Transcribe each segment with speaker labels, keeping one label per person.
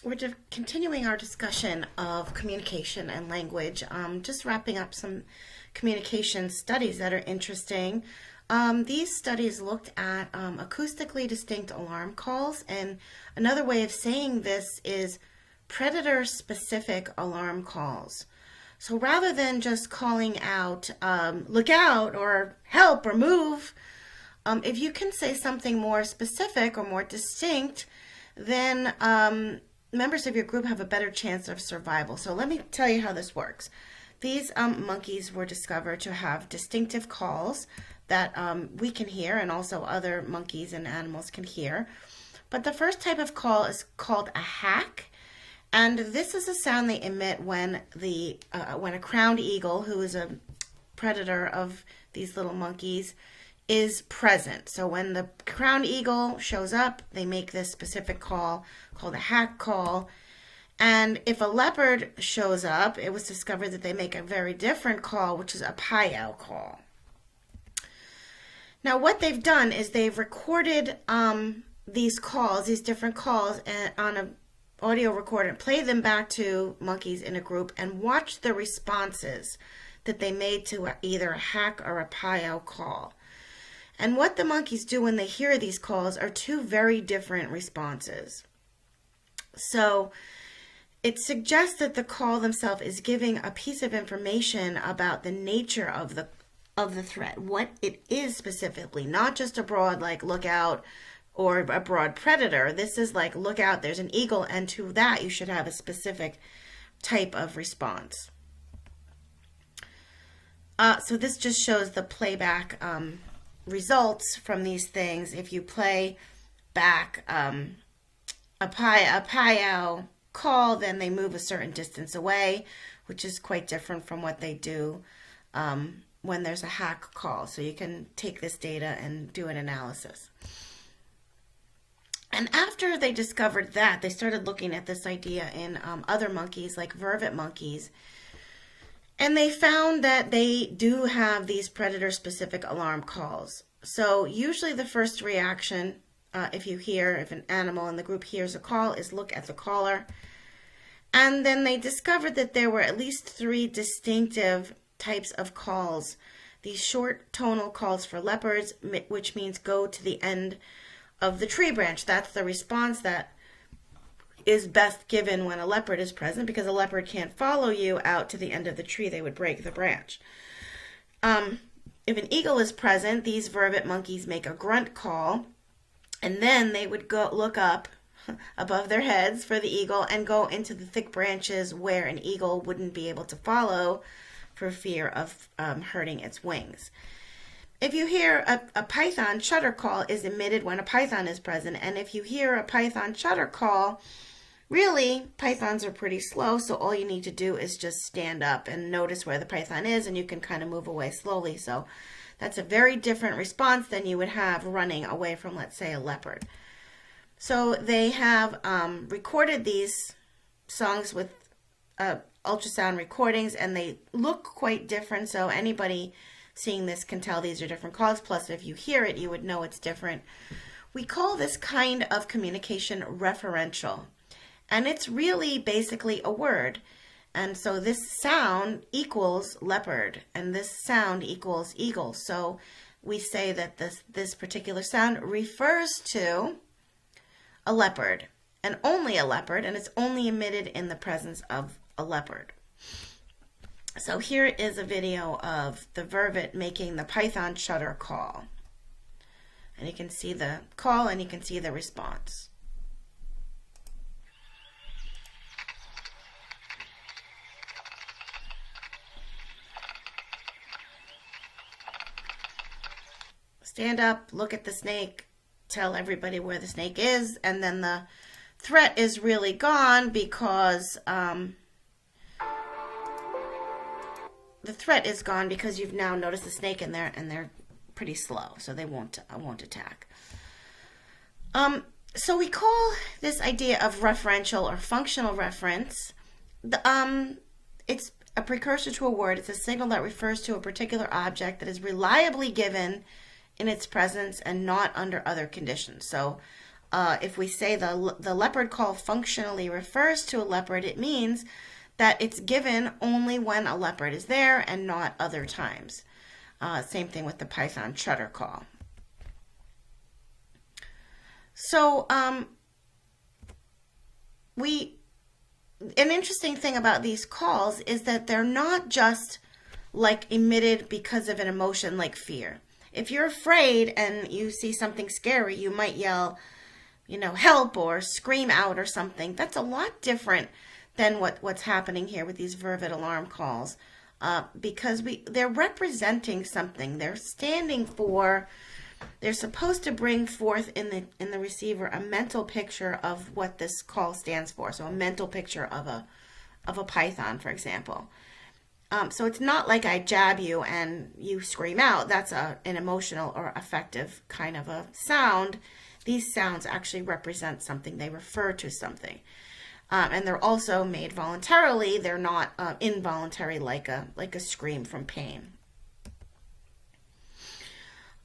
Speaker 1: We're continuing our discussion of communication and language. Just wrapping up some communication studies that are interesting. These studies looked at acoustically distinct alarm calls, and another way of saying this is predator-specific alarm calls. So rather than just calling out, look out, or help, or move, if you can say something more specific or more distinct, then members of your group have a better chance of survival. So let me tell you how this works. These monkeys were discovered to have distinctive calls that we can hear, and also other monkeys and animals can hear. But the first type of call is called a hack, and this is a sound they emit when a crowned eagle, who is a predator of these little monkeys, is present. So when the crowned eagle shows up, they make this specific call called a hack call. And if a leopard shows up, it was discovered that they make a very different call, which is a pie-ow call. Now what they've done is they've recorded these calls, these different calls, on an audio recorder, and played them back to monkeys in a group and watched the responses that they made to either a hack or a pie-ow call. And what the monkeys do when they hear these calls are two very different responses. So it suggests that the call themselves is giving a piece of information about the nature of the threat, what it is specifically, not just a broad like look out or a broad predator. This is like look out, there's an eagle, and to that you should have a specific type of response. So this just shows the playback results from these things. If you play back a pie-ow call, then they move a certain distance away, which is quite different from what they do when there's a hack call. So you can take this data and do an analysis. And after they discovered that, they started looking at this idea in other monkeys, like vervet monkeys. And they found that they do have these predator-specific alarm calls. So usually the first reaction, if an animal in the group hears a call, is look at the caller. And then they discovered that there were at least 3 distinctive types of calls. These short tonal calls for leopards, which means go to the end of the tree branch. That's the response that is best given when a leopard is present, because a leopard can't follow you out to the end of the tree. They would break the branch. If an eagle is present, these vervet monkeys make a grunt call, and then they would go look up above their heads for the eagle and go into the thick branches where an eagle wouldn't be able to follow for fear of hurting its wings. If you hear a python, shutter call is emitted when a python is present, and if you hear a python shutter call, really, pythons are pretty slow, so all you need to do is just stand up and notice where the python is, and you can kind of move away slowly. So that's a very different response than you would have running away from, let's say, a leopard. So they have recorded these songs with ultrasound recordings, and they look quite different, so anybody seeing this can tell these are different calls. Plus, if you hear it, you would know it's different. We call this kind of communication referential. And it's really basically a word. And so this sound equals leopard, and this sound equals eagle. So we say that this particular sound refers to a leopard, and only a leopard, and it's only emitted in the presence of a leopard. So here is a video of the vervet making the python shutter call. And you can see the call and you can see the response. Stand up, look at the snake, tell everybody where the snake is, and then the threat is really gone because you've now noticed the snake in there, and they're pretty slow, so they won't attack. So we call this idea of referential or functional reference. It's a precursor to a word. It's a signal that refers to a particular object that is reliably given in its presence and not under other conditions. So if we say the leopard call functionally refers to a leopard, it means that it's given only when a leopard is there and not other times. Same thing with the python chutter call. So an interesting thing about these calls is that they're not just like emitted because of an emotion like fear. If you're afraid and you see something scary, you might yell, help or scream out or something. That's a lot different than what's happening here with these vervet alarm calls, because they're representing something. They're standing for. They're supposed to bring forth in the receiver a mental picture of what this call stands for. So a mental picture of a python, for example. So it's not like I jab you and you scream out. That's an emotional or affective kind of a sound. These sounds actually represent something. They refer to something. And they're also made voluntarily. They're not involuntary like a scream from pain.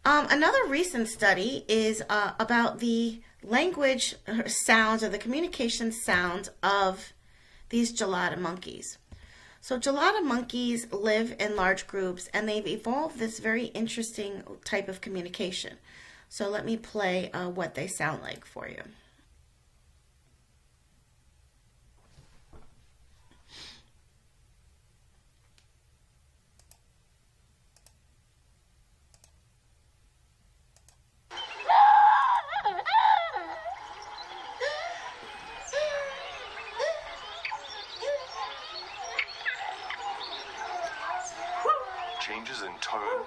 Speaker 1: Another recent study is about the language sounds or the communication sounds of these gelada monkeys. So gelada monkeys live in large groups, and they've evolved this very interesting type of communication. So let me play what they sound like for you.
Speaker 2: Changes in tone,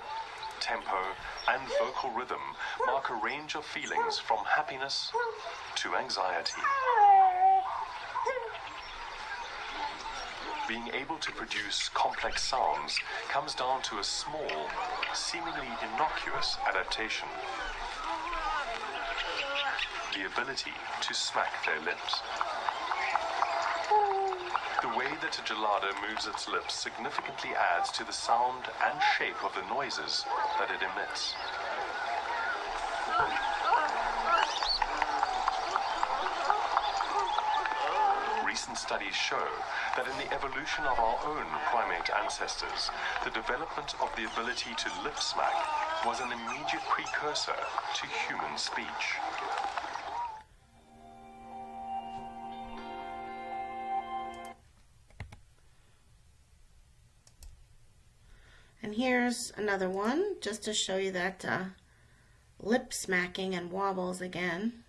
Speaker 2: tempo, and vocal rhythm mark a range of feelings from happiness to anxiety. Being able to produce complex sounds comes down to a small, seemingly innocuous adaptation: the ability to smack their lips. The way that a gelada moves its lips significantly adds to the sound and shape of the noises that it emits. Recent studies show that in the evolution of our own primate ancestors, the development of the ability to lip smack was an immediate precursor to human speech.
Speaker 1: And here's another one, just to show you that lip smacking and wobbles again.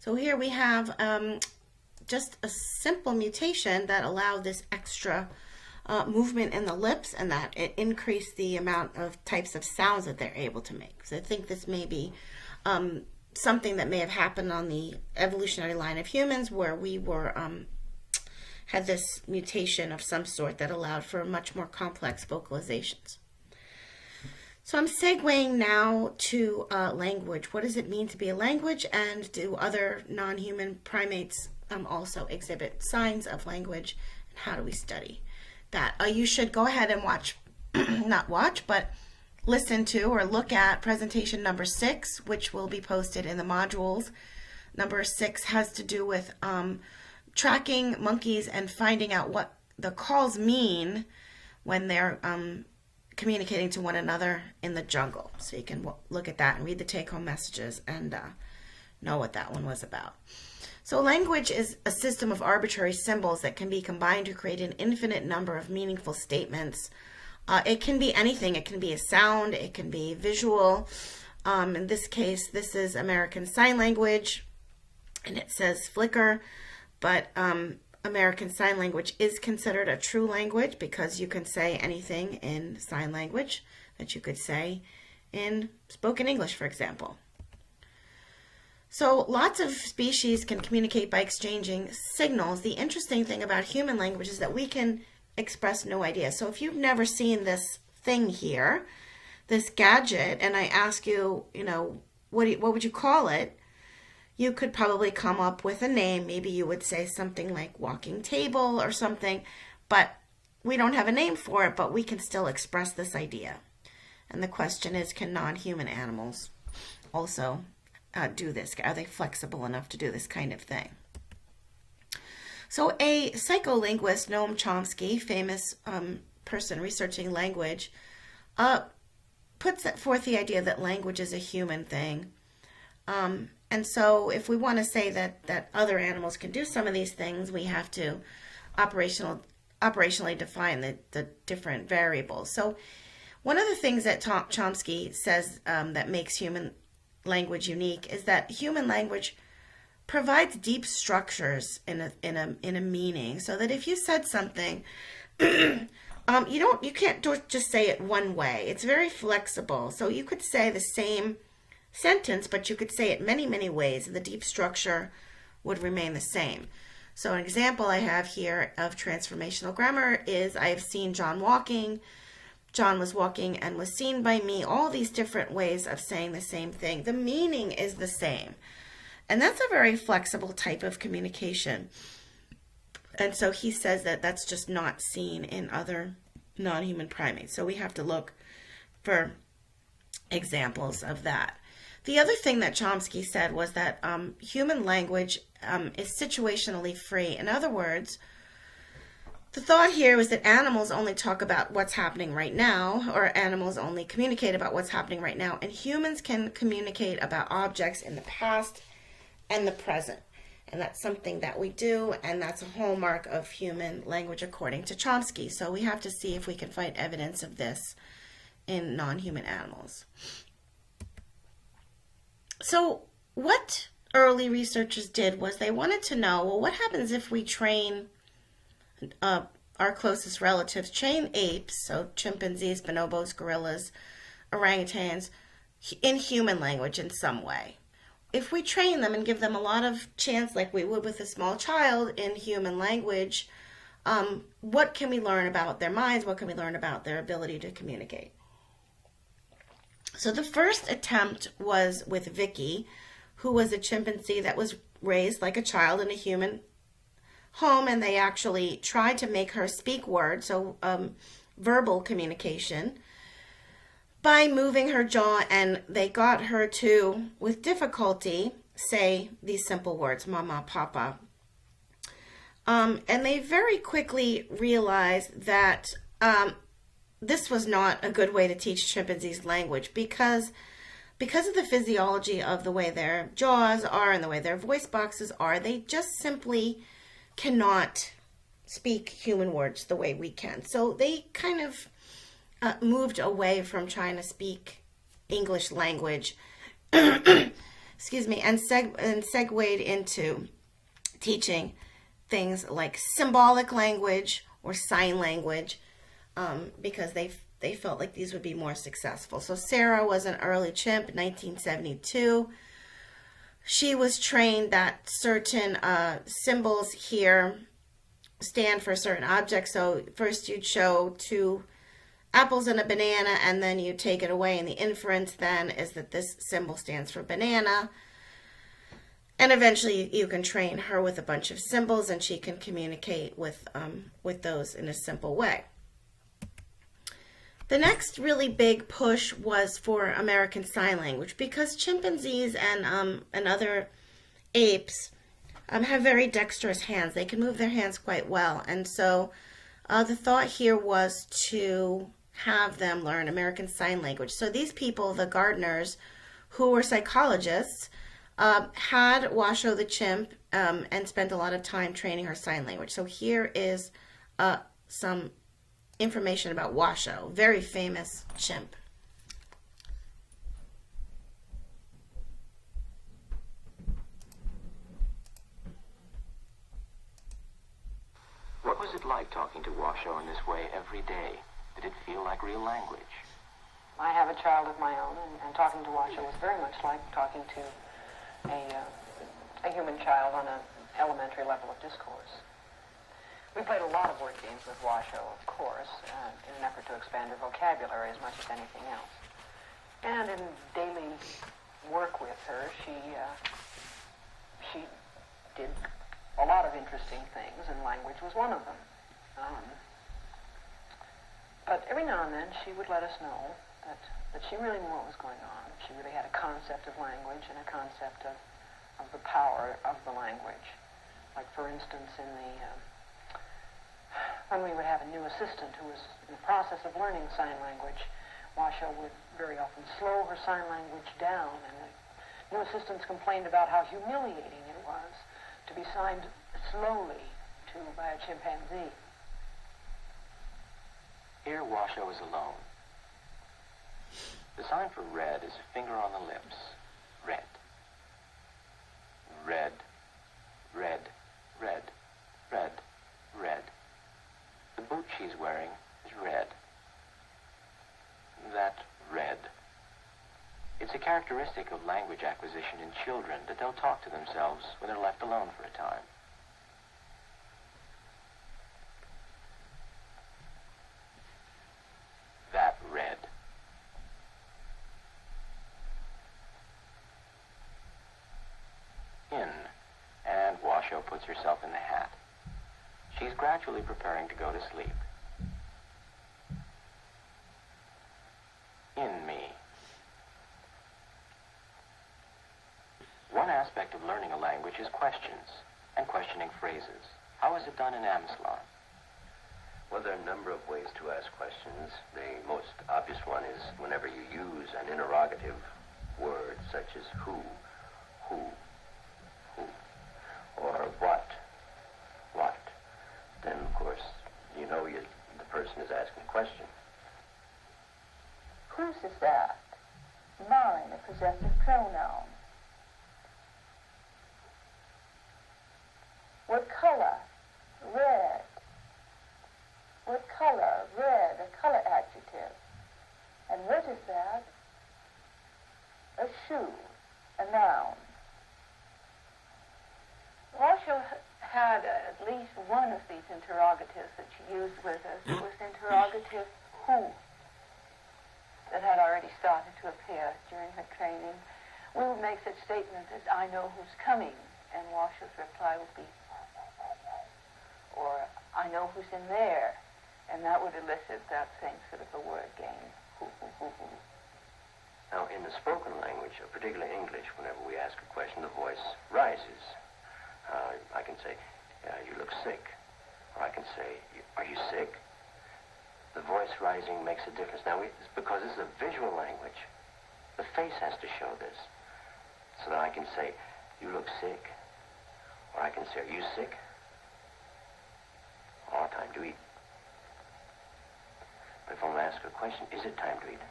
Speaker 1: So here we have just a simple mutation that allowed this extra movement in the lips, and that it increased the amount of types of sounds that they're able to make. So I think this may be something that may have happened on the evolutionary line of humans, where we were had this mutation of some sort that allowed for much more complex vocalizations. So I'm segueing now to language. What does it mean to be a language, and do other non-human primates also exhibit signs of language, and how do we study that? You should go ahead and watch, not watch, but listen to or look at presentation number 6, which will be posted in the modules. Number 6 has to do with tracking monkeys and finding out what the calls mean when they're communicating to one another in the jungle. So you can look at that and read the take-home messages and know what that one was about. So language is a system of arbitrary symbols that can be combined to create an infinite number of meaningful statements. It can be anything. It can be a sound. It can be visual. In this case, this is American Sign Language, and it says flicker, but American Sign Language is considered a true language because you can say anything in sign language that you could say in spoken English, for example. So lots of species can communicate by exchanging signals. The interesting thing about human language is that we can express no idea. So if you've never seen this thing here, this gadget, and I ask you, what would you call it? You could probably come up with a name. Maybe you would say something like walking table or something, but we don't have a name for it, but we can still express this idea. And the question is, can non-human animals also do this? Are they flexible enough to do this kind of thing? So a psycholinguist, Noam Chomsky, famous person researching language, puts forth the idea that language is a human thing. And so if we want to say that other animals can do some of these things, we have to operationally define the different variables. So one of the things that Chomsky says that makes human language unique is that human language provides deep structures in a meaning, so that if you said something, you can't just say it one way. It's very flexible. So you could say the same sentence, but you could say it many, many ways, and the deep structure would remain the same. So an example I have here of transformational grammar is, I have seen John walking. John was walking and was seen by me. All these different ways of saying the same thing. The meaning is the same. And that's a very flexible type of communication. And so he says that that's just not seen in other non-human primates. So we have to look for examples of that. The other thing that Chomsky said was that human language is situationally free. In other words, the thought here was that animals only talk about what's happening right now, or animals only communicate about what's happening right now, and humans can communicate about objects in the past and the present. And that's something that we do, and that's a hallmark of human language according to Chomsky. So we have to see if we can find evidence of this in non-human animals. So what early researchers did was they wanted to know, well, what happens if we train our closest relatives, train apes, so chimpanzees, bonobos, gorillas, orangutans, in human language in some way? If we train them and give them a lot of chance, like we would with a small child, in human language, what can we learn about their minds? What can we learn about their ability to communicate? So the first attempt was with Vicky, who was a chimpanzee that was raised like a child in a human home, and they actually tried to make her speak words, so verbal communication, by moving her jaw, and they got her to, with difficulty, say these simple words, mama, papa. And they very quickly realized that this was not a good way to teach chimpanzees language, because of the physiology of the way their jaws are and the way their voice boxes are. They just simply cannot speak human words the way we can. So they kind of moved away from trying to speak English language, excuse me, and segued into teaching things like symbolic language or sign language, because they felt like these would be more successful. So Sarah was an early chimp, 1972. She was trained that certain symbols here stand for certain objects. So first you'd show two apples and a banana, and then you take it away, and the inference then is that this symbol stands for banana. And eventually you can train her with a bunch of symbols, and she can communicate with those in a simple way. The next really big push was for American Sign Language, because chimpanzees and other apes have very dexterous hands. They can move their hands quite well. And so the thought here was to have them learn American Sign Language. So these people, the gardeners, who were psychologists, had Washoe the chimp and spent a lot of time training her sign language. So here is some information about Washoe, very famous chimp.
Speaker 3: What was it like talking to Washoe in this way every day? Did it feel like real language?
Speaker 4: I have a child of my own, and talking to Washoe was very much like talking to a human child on an elementary level of discourse. We played a lot of word games with Washoe, of course, in an effort to expand her vocabulary as much as anything else. And in daily work with her, she did a lot of interesting things, and language was one of them. But every now and then, she would let us know that she really knew what was going on. She really had a concept of language and a concept of the power of the language. Like, for instance, when we would have a new assistant who was in the process of learning sign language, Washoe would very often slow her sign language down, and the new assistants complained about how humiliating it was to be signed slowly to by a chimpanzee.
Speaker 3: Here, Washoe is alone. The sign for red is a finger on the lips. Red. Red. Red. Red. Red. Red. The boot she's wearing is red. That red. It's a characteristic of language acquisition in children that they'll talk to themselves when they're left alone for a time. That red. In, and Washoe puts herself in the hat. She's gradually preparing to go to sleep. In me. One aspect of learning a language is questions and questioning phrases. How is it done in Amslar?
Speaker 5: Well, there are a number of ways to ask questions. The most obvious one is whenever you use an interrogative word such as who, or what. Then, of course, you know the person is asking a question.
Speaker 6: Whose is that? Mine, a possessive pronoun. What color? Red. What color? Red, a color adjective. And what is that? A shoe, a noun. Washoe had at least one of these interrogatives that she used with us. It was interrogative who that had already started to appear during her training. We would make such statements as, I know who's coming, and Washoe's reply would be, or I know who's in there, and that would elicit that same sort of a word game. Who.
Speaker 5: Now, in the spoken language, particularly English, whenever we ask a question, the voice rises. I can say, you look sick. Or I can say, are you sick? The voice rising makes a difference. Now, it's because this is a visual language. The face has to show this. So that I can say, you look sick. Or I can say, are you sick? Or time to eat. But if I want to ask a question, is it time to eat?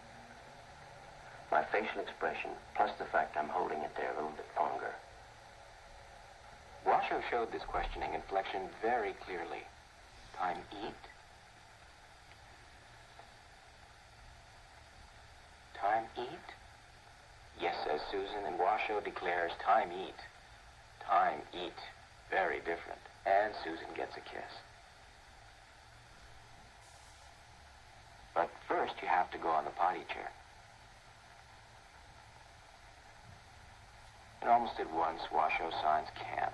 Speaker 5: My facial expression, plus the fact I'm holding it there a little bit longer.
Speaker 3: Washoe showed this questioning inflection very clearly. Time eat? Time eat? Yes, says Susan, and Washoe declares time eat. Time eat. Very different. And Susan gets a kiss. But first you have to go on the potty chair. And almost at once, Washoe signs can't.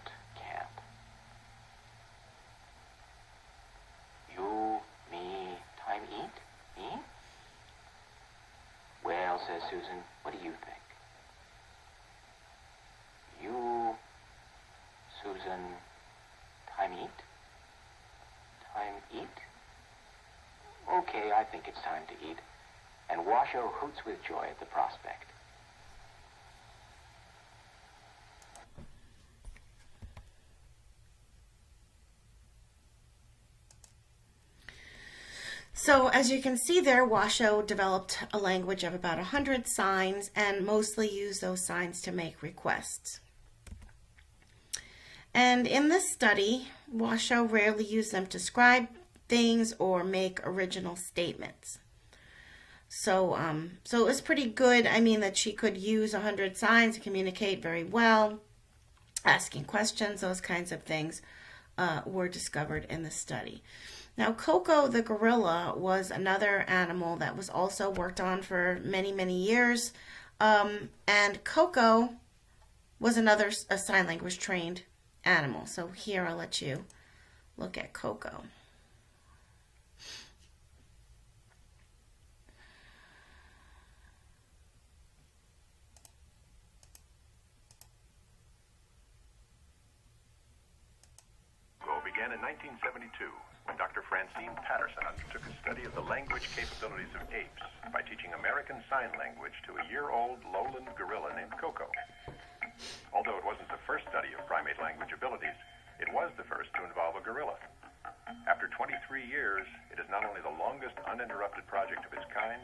Speaker 3: You, me, time eat? Me? Well, says Susan, what do you think? You, Susan, time eat? Time eat? Okay, I think it's time to eat. And Washoe hoots with joy at the prospect.
Speaker 1: So as you can see there, Washoe developed a language of about 100 signs and mostly used those signs to make requests. And in this study, Washoe rarely used them to describe things or make original statements. So it was pretty good. I mean, that she could use 100 signs to communicate very well, asking questions, those kinds of things. were discovered in the study. Now, Coco the gorilla was another animal that was also worked on for many, many years. And Coco was another a sign language trained animal. So here I'll let you look at Coco.
Speaker 2: Began in 1972 when Dr. Francine Patterson undertook a study of the language capabilities of apes by teaching American Sign Language to a year-old lowland gorilla named Coco. Although it wasn't the first study of primate language abilities, it was the first to involve a gorilla. After 23 years, it is not only the longest uninterrupted project of its kind,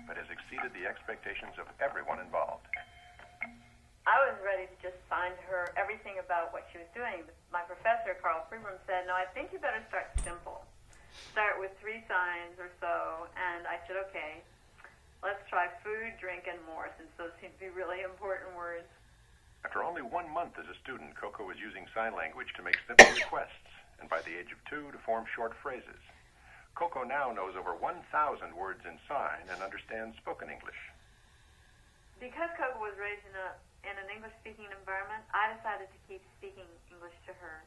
Speaker 2: but has exceeded the expectations of everyone involved.
Speaker 7: I was ready to just sign to her everything about what she was doing. My professor, Carl Freeman, said, no, I think you better start simple. Start with 3 signs or so. And I said, okay, let's try food, drink, and more, since those seem to be really important words.
Speaker 2: After only 1 month as a student, Coco was using sign language to make simple requests, and by the age of 2, to form short phrases. Coco now knows over 1,000 words in sign and understands spoken English.
Speaker 7: Because Coco was raised in an English-speaking environment, I decided to keep speaking English to her.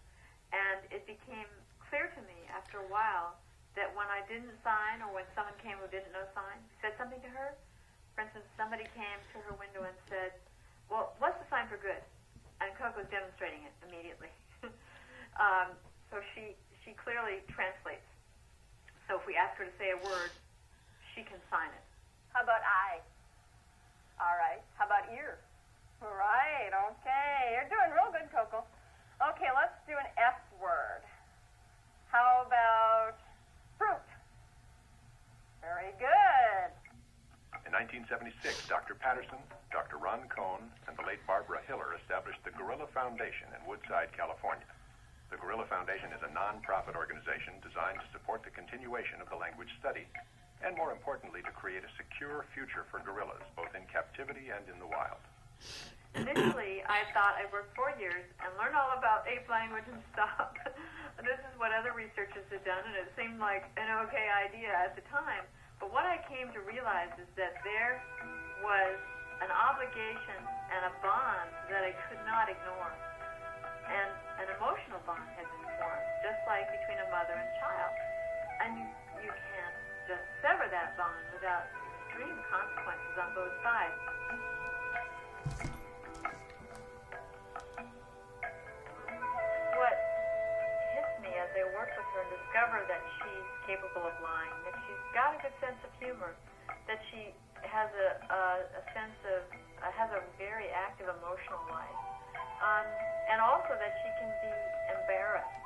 Speaker 7: And it became clear to me after a while that when I didn't sign, or when someone came who didn't know sign, said something to her, for instance, somebody came to her window and said, well, what's the sign for good? And Coco's demonstrating it immediately. So she clearly translates. So if we ask her to say a word, she can sign it.
Speaker 6: How about eye? All right. How about ear? Right, okay. You're doing real good, Coco. Okay, let's do an F word. How about fruit? Very good.
Speaker 2: In 1976, Dr. Patterson, Dr. Ron Cohn, and the late Barbara Hiller established the Gorilla Foundation in Woodside, California. The Gorilla Foundation is a non-profit organization designed to support the continuation of the language study, and more importantly, to create a secure future for gorillas, both in captivity and in the wild.
Speaker 7: Initially, I thought I'd work 4 years and learn all about ape language and stop. This is what other researchers had done, and it seemed like an okay idea at the time. But what I came to realize is that there was an obligation and a bond that I could not ignore. And an emotional bond had been formed, just like between a mother and child. And you can't just sever that bond without extreme consequences on both sides. What hits me as I work with her and discover that she's capable of lying, that she's got a good sense of humor, that she has a sense of, has a very active emotional life, and also that she can be embarrassed.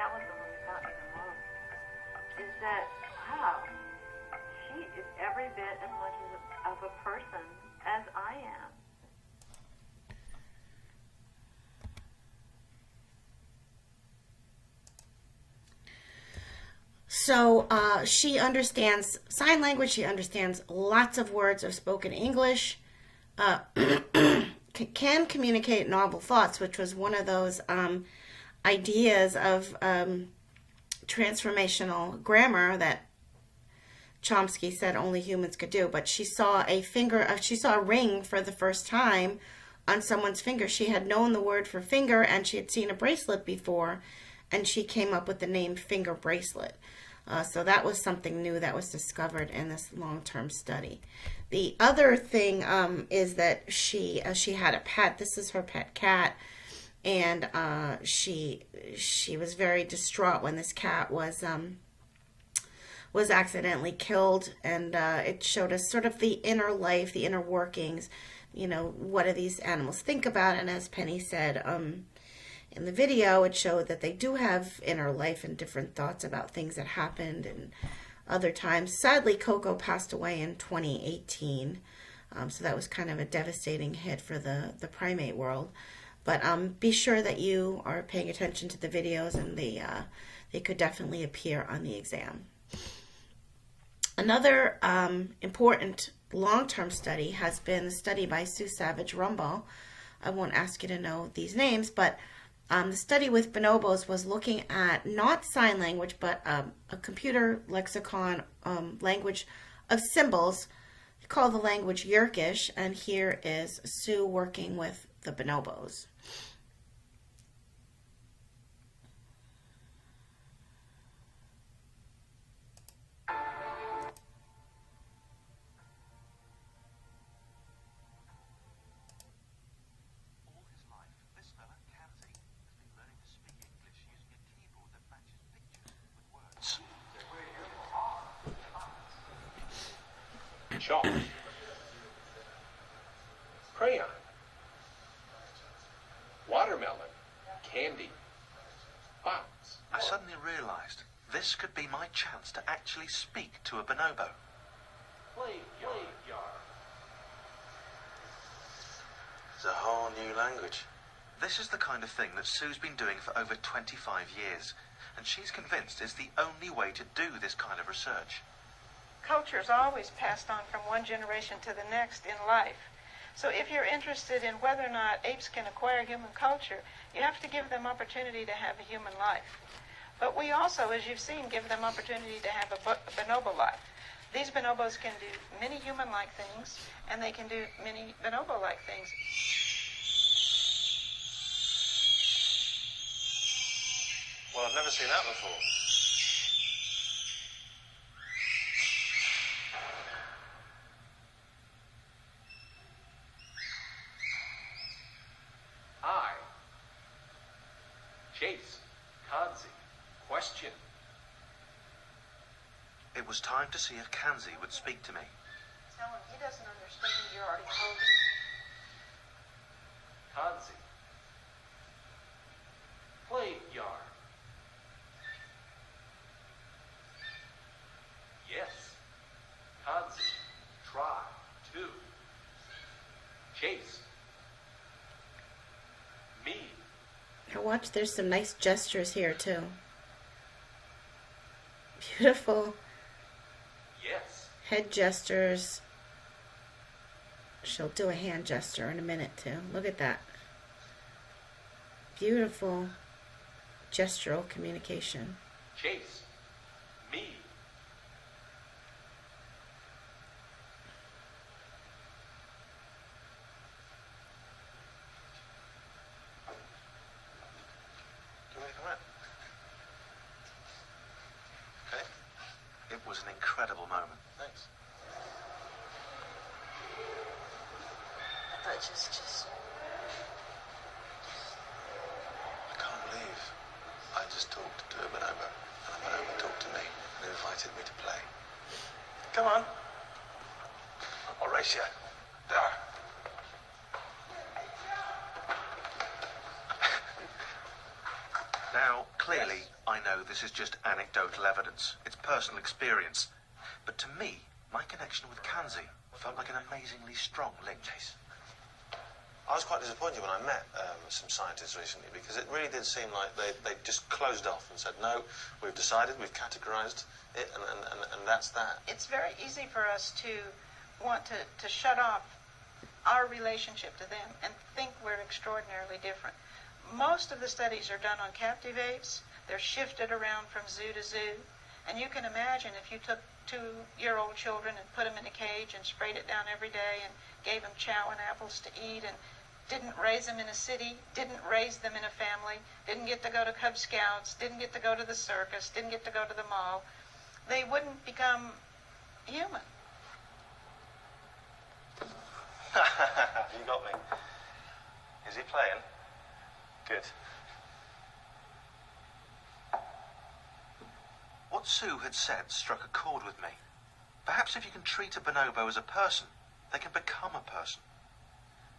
Speaker 7: That was the one that got me the most, is that, wow, she is every bit as much of a person as I am.
Speaker 1: So she understands sign language. She understands lots of words of spoken English. Can communicate novel thoughts, which was one of those ideas of transformational grammar that Chomsky said only humans could do. But she saw she saw a ring for the first time on someone's finger. She had known the word for finger, and she had seen a bracelet before, and she came up with the name finger bracelet. So that was something new that was discovered in this long-term study. The other thing is that she had a pet. This is her pet cat, and she was very distraught when this cat was accidentally killed, and it showed us sort of the inner life, the inner workings. You know, what do these animals think about? And as Penny said, in the video, it showed that they do have inner life and different thoughts about things that happened and other times. Sadly, Coco passed away in 2018, so that was kind of a devastating hit for the primate world. But be sure that you are paying attention to the videos, and they could definitely appear on the exam. Another important long-term study has been a study by Sue Savage Rumbaugh. I won't ask you to know these names, but The study with bonobos was looking at not sign language, but a computer lexicon language of symbols. They call the language Yerkish, and here is Sue working with the bonobos.
Speaker 5: Chalk. Crayon. Watermelon. Candy. Box.
Speaker 8: I suddenly realised this could be my chance to actually speak to a bonobo. It's a whole new language. This is the kind of thing that Sue's been doing for over 25 years, and she's convinced it's the only way to do this kind of research.
Speaker 9: Culture is always passed on from one generation to the next in life. So if you're interested in whether or not apes can acquire human culture, you have to give them opportunity to have a human life. But we also, as you've seen, give them opportunity to have a bonobo life. These bonobos can do many human-like things, and they can do many bonobo-like things.
Speaker 8: Well, I've never seen that before.
Speaker 5: Chase. Kanzi. Question.
Speaker 8: It was time to see if Kanzi would speak to me.
Speaker 9: Tell him he doesn't understand. You already told him.
Speaker 5: Kanzi. Play yard. Yes. Kanzi. Try. 2. Chase. Me.
Speaker 1: Now watch, there's some nice gestures here too. Beautiful
Speaker 5: Yes.
Speaker 1: head gestures. She'll do a hand gesture in a minute too. Look at that. Beautiful gestural communication.
Speaker 5: Chase. Me.
Speaker 8: Do you want me to come out? Okay. It was an incredible moment. Thanks.
Speaker 9: But just...
Speaker 8: I can't believe I just talked to a bonobo, and a bonobo talked to me and invited me to play. Come on. I'll race you. There. Now, clearly, I know this is just anecdotal evidence. It's personal experience. But to me, my connection with Kanzi felt like an amazingly strong link.
Speaker 10: I was quite disappointed when I met some scientists recently, because it really did seem like they just closed off and said, no, we've decided, we've categorized it, and that's that.
Speaker 9: It's very easy for us to want to shut off our relationship to them and think we're extraordinarily different. Most of the studies are done on captive apes. They're shifted around from zoo to zoo. And you can imagine if you took 2-year-old children and put them in a cage and sprayed it down every day and gave them chow and apples to eat and didn't raise them in a city, didn't raise them in a family, didn't get to go to Cub Scouts, didn't get to go to the circus, didn't get to go to the mall, they wouldn't become human.
Speaker 10: You got me. Is he playing? Good.
Speaker 8: What Sue had said struck a chord with me. Perhaps if you can treat a bonobo as a person, they can become a person.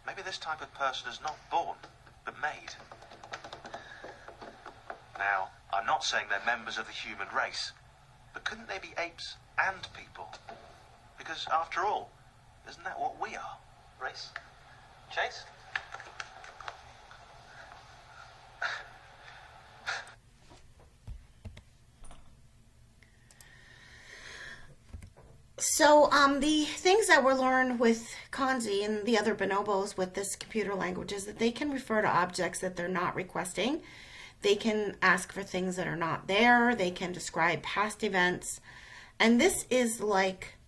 Speaker 8: Maybe this type of person is not born, but made. Now, I'm not saying they're members of the human race, but couldn't they be apes and people? Because, after all, isn't that what we are?
Speaker 10: Race? Chase?
Speaker 1: So the things that were learned with Kanzi and the other bonobos with this computer language is that they can refer to objects that they're not requesting. They can ask for things that are not there. They can describe past events. And this is like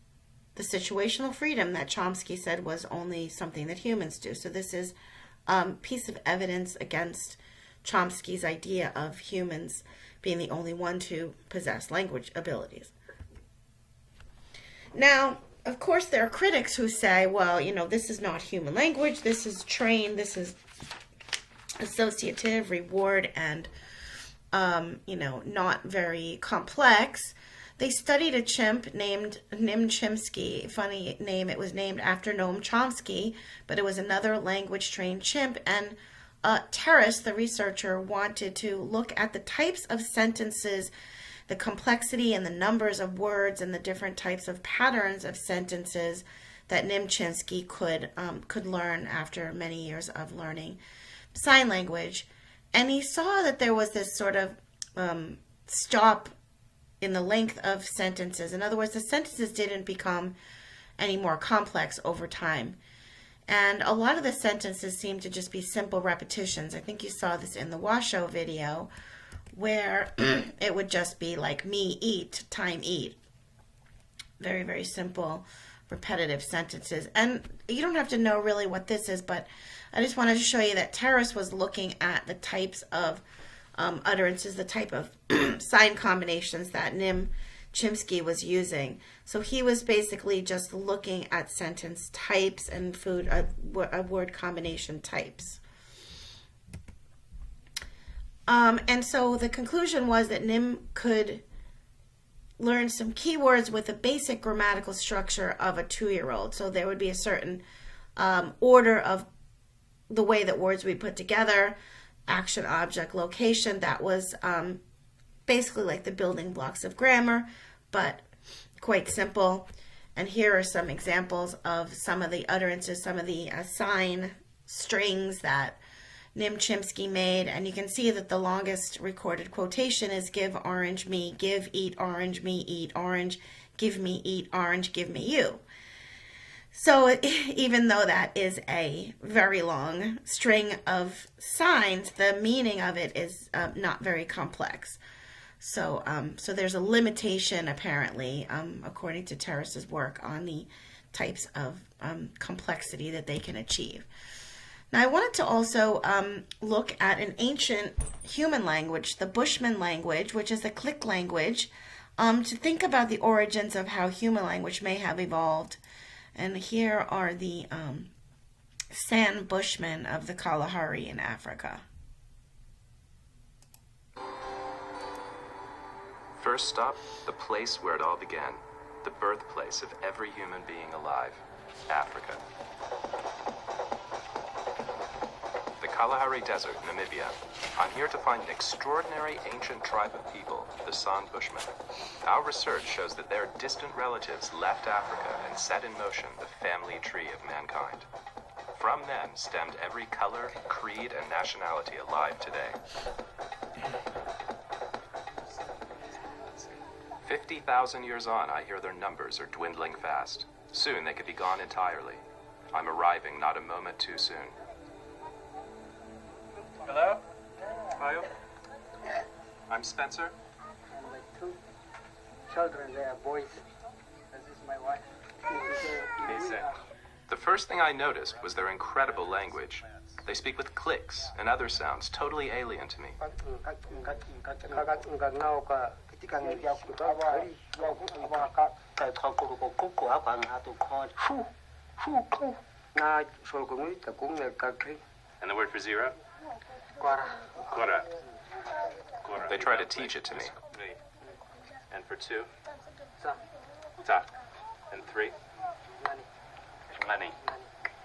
Speaker 1: the situational freedom that Chomsky said was only something that humans do. So this is a piece of evidence against Chomsky's idea of humans being the only one to possess language abilities. Now, of course, there are critics who say, well, this is not human language. This is trained. This is associative, reward, and, not very complex. They studied a chimp named Nim Chimpsky. Funny name. It was named after Noam Chomsky, but it was another language-trained chimp. And Terrace, the researcher, wanted to look at the types of sentences, the complexity and the numbers of words and the different types of patterns of sentences that Nim Chimpsky could learn after many years of learning sign language. And he saw that there was this sort of stop in the length of sentences. In other words, the sentences didn't become any more complex over time. And a lot of the sentences seemed to just be simple repetitions. I think you saw this in the Washoe video, where it would just be like me, eat, time, eat. Very, very simple, repetitive sentences. And you don't have to know really what this is, but I just wanted to show you that Terrace was looking at the types of utterances, the type of sign combinations that Nim Chimpsky was using. So he was basically just looking at sentence types and word combination types. And so the conclusion was that Nim could learn some keywords with a basic grammatical structure of a 2-year-old. So there would be a certain order of the way that words would be put together, action, object, location. That was basically like the building blocks of grammar, but quite simple. And here are some examples of some of the utterances, some of the sign strings that Nim Chimpsky made. And you can see that the longest recorded quotation is give orange me, give, eat orange, me, eat orange, give me, eat orange, give me you. So even though that is a very long string of signs, the meaning of it is not very complex. So there's a limitation, apparently, according to Terrace's work, on the types of complexity that they can achieve. Now, I wanted to also look at an ancient human language, the Bushman language, which is a click language, to think about the origins of how human language may have evolved. And here are the San Bushmen of the Kalahari in Africa.
Speaker 11: First stop, the place where it all began, the birthplace of every human being alive, Africa. The Kalahari Desert, Namibia. I'm here to find an extraordinary ancient tribe of people, the San Bushmen. Our research shows that their distant relatives left Africa and set in motion the family tree of mankind. From them stemmed every color, creed, and nationality alive today. 50,000 years on, I hear their numbers are dwindling fast. Soon they could be gone entirely. I'm arriving not a moment too soon. Hello? Are you? I'm Spencer.
Speaker 12: And my 2 children, they are boys. This is my wife.
Speaker 11: The first thing I noticed was their incredible language. They speak with clicks and other sounds totally alien to me. And the word for zero? Kora. They try to teach it to me. And for 2? Ta. And 3? Money.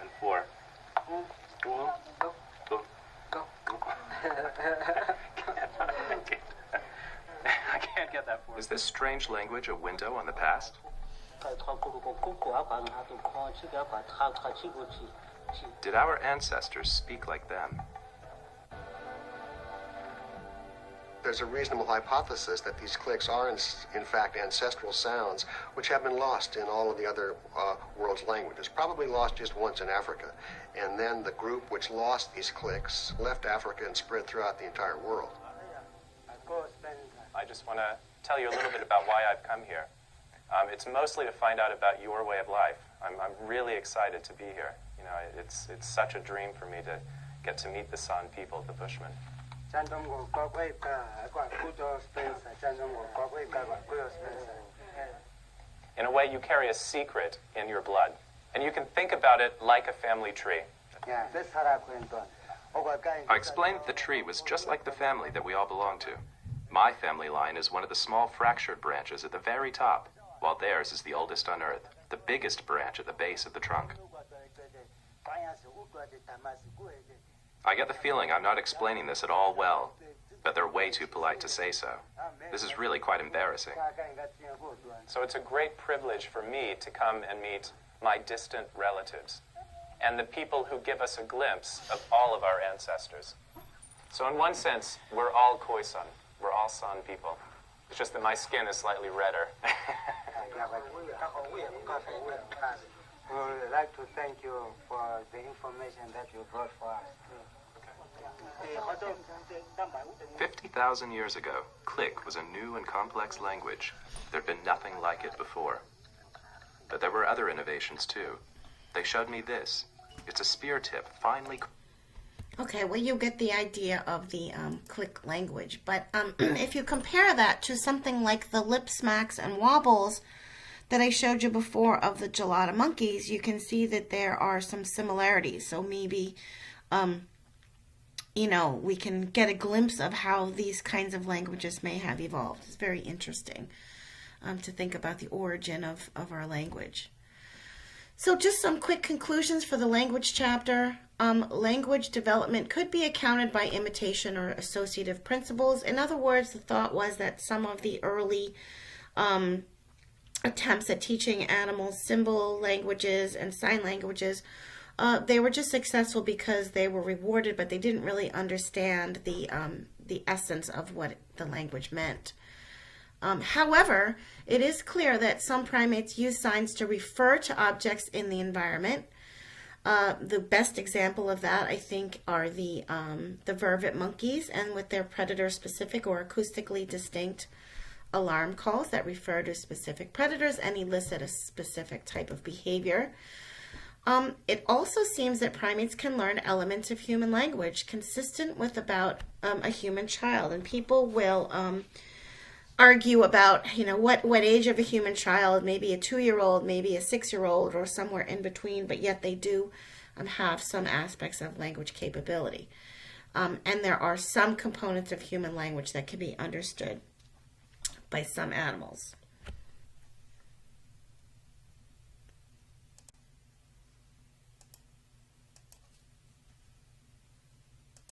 Speaker 11: And 4? Go. I can't get that for you. Is this strange language a window on the past? Did our ancestors speak like them?
Speaker 13: there's a reasonable hypothesis that these clicks are in fact ancestral sounds which have been lost in all of the other world's languages, probably lost just once in Africa. And then the group which lost these clicks left Africa and spread throughout the entire world.
Speaker 11: I just want to tell you a little bit about why I've come here. It's mostly to find out about your way of life. I'm really excited to be here. You know, it's such a dream for me to get to meet the San people, the Bushmen. In a way, you carry a secret in your blood, and you can think about it like a family tree. I explained the tree was just like the family that we all belong to. My family line is one of the small fractured branches at the very top, while theirs is the oldest on Earth, the biggest branch at the base of the trunk. I get the feeling I'm not explaining this at all well, but they're way too polite to say so. This is really quite embarrassing. So it's a great privilege for me to come and meet my distant relatives and the people who give us a glimpse of all of our ancestors. So in one sense, we're all Khoisan. We're all San people. It's just that my skin is slightly redder.
Speaker 12: We would like to thank you for the information that you brought for us.
Speaker 11: 50,000 years ago, Click was a new and complex language. There'd been nothing like it before. But there were other innovations, too. They showed me this. It's a spear tip, finely...
Speaker 1: Okay, well, you get the idea of the Click language. But if you compare that to something like the lip smacks and wobbles that I showed you before of the gelada monkeys, you can see that there are some similarities. So maybe, you know, we can get a glimpse of how these kinds of languages may have evolved. It's very interesting to think about the origin of our language. So just some quick conclusions for the language chapter. Language development could be accounted by imitation or associative principles. In other words, the thought was that some of the early attempts at teaching animals symbol languages and sign languages, they were just successful because they were rewarded, but they didn't really understand the essence of what the language meant. However, it is clear that some primates use signs to refer to objects in the environment. The best example of that, I think, are the vervet monkeys, and with their predator-specific or acoustically distinct alarm calls that refer to specific predators and elicit a specific type of behavior. It also seems that primates can learn elements of human language consistent with about a human child, and people will argue about, you know, what age of a human child, maybe a 2-year-old, maybe a 6-year-old, or somewhere in between, but yet they do have some aspects of language capability. And there are some components of human language that can be understood by some animals.